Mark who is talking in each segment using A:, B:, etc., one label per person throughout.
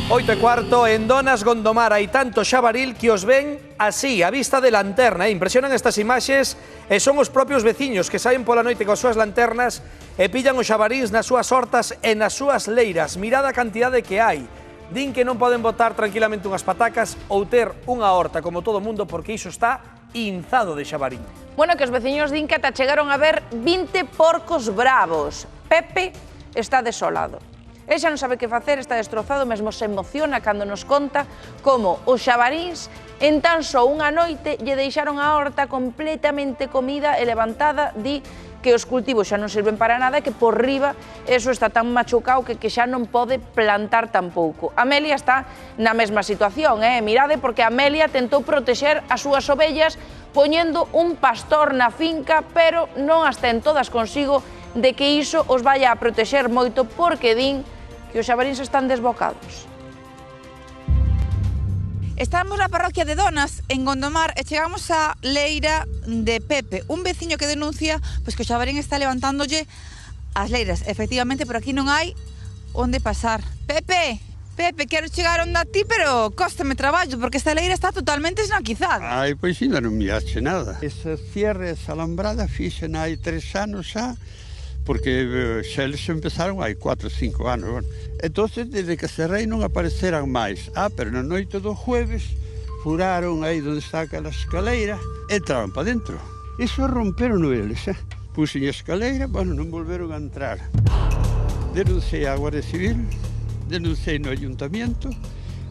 A: 8:15, en Donas Gondomar hai tanto xabaril que os ven así, a vista de lanterna. Impresionan estas imaxes e son os propios veciños que saen pola noite coas súas lanternas e pillan os xabaríns nas súas hortas e nas súas leiras. Mirada a cantidade que hai. Din que non poden botar tranquilamente unhas patacas ou ter unha horta como todo o mundo porque iso está inzado de xabarín.
B: Bueno, que os veciños din que ata chegaron a ver 20 porcos bravos. Pepe está desolado. El xa non sabe que facer, está destrozado, mesmo se emociona cando nos conta como os xabaríns en tan só unha noite lle deixaron a horta completamente comida e levantada. Di que os cultivos xa non sirven para nada e que por riba eso está tan machucado que xa non pode plantar tampouco. Amelia está na mesma situación, mirade, porque Amelia tentou protexer as súas ovellas poñendo un pastor na finca, pero non as ten todas consigo de que iso os vaya a protexer moito porque din que os xabaríns están desbocados.
C: Estamos na parroquia de Donas, en Gondomar, e chegamos á leira de Pepe, un veciño que denuncia pois que o xabarín está levantándolle as leiras. Efectivamente, por aquí non hai onde pasar. Pepe, quero chegar onde a ti, pero cóstame traballo, porque esta leira está totalmente esnaquizada.
D: Ai, pois ainda non mirache nada. Esa cierre, esa alambrada, fixen hai 3 anos xa, porque xa eles empezaron hai 4 ou 5 anos. Bueno. Entonces, desde que cerrei non apareceran máis. Pero na noite do jueves furaron aí onde está aquela escaleira, entraban para dentro. Iso romperon eles, Puxen a escaleira, bueno, non volveron a entrar. Denunciei a Guardia Civil, denunciei no Ayuntamiento,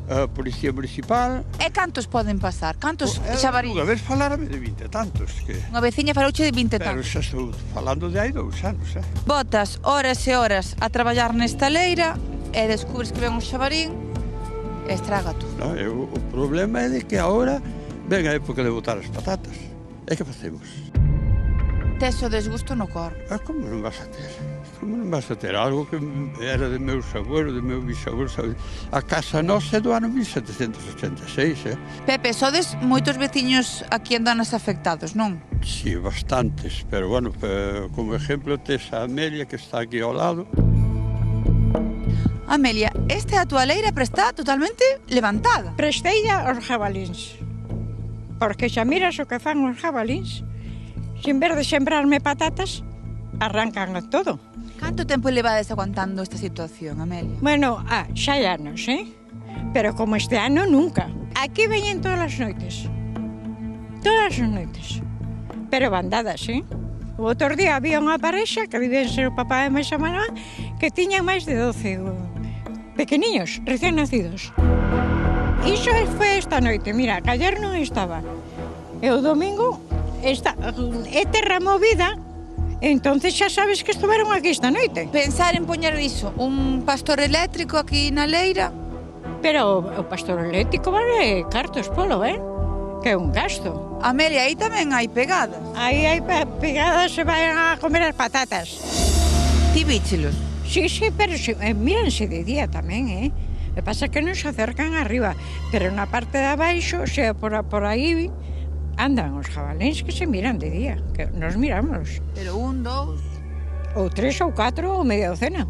D: a Policía Municipal.
C: E cantos poden pasar? Cantos xabaríns?
D: Unha vez falarme de 20 e tantos.
C: Unha veciña falouche de 20 e
D: Pero
C: tantos.
D: xa estou falando de hai 2 anos,
C: Botas horas e horas a traballar nesta leira e descubres que ven un xabarín e estraga tú.
D: No, o problema é de que agora ven a época de botar as patatas. E que facemos?
C: Tes o desgusto no cor.
D: Como non vas a ter? Como non vas a ter algo que era de meus abuelos, de meus bisabuelos? A casa nosa é do ano 1786,
C: Pepe, sodes moitos veciños aquí en Donas afectados, non?
D: Sí, bastantes, pero bueno, como exemplo tes a Amelia que está aquí ao lado.
C: Amelia, esta é a tua leira, pero está totalmente levantada.
E: Presteia aos jabalíns, porque xa miras o que fan os jabalíns, sin ver de sembrarme patatas, arrancan a todo.
C: Canto tempo levades aguantando esta situación, Amelia?
E: Bueno, xa hai anos, pero como este ano nunca. Aquí veñen todas as noites, pero bandadas, O outro día había unha parexa que viven ser o papá e máis a mamá que tiñan máis de 12 pequeniños, recén nacidos. Iso foi esta noite, mira, que ayer non estaba. E o domingo é terra movida, entonces xa sabes que estuveron aquí esta noite.
C: Pensar en poñer iso, un pastor eléctrico aquí na leira?
E: Pero o pastor eléctrico vale cartos polo, que é un gasto.
C: Amelia, aí tamén hai pegadas.
E: Aí hai pegadas, se van a comer as patatas.
C: Ti víchelos?
E: Sí, pero míranse de día tamén, O que pasa é que non se acercan arriba, pero na parte de abaixo, o sea, por aí andan os jabalíns que se miran de día, que nos miramos.
C: Pero 1, 2...
E: Ou 3 ou 4 ou media docena.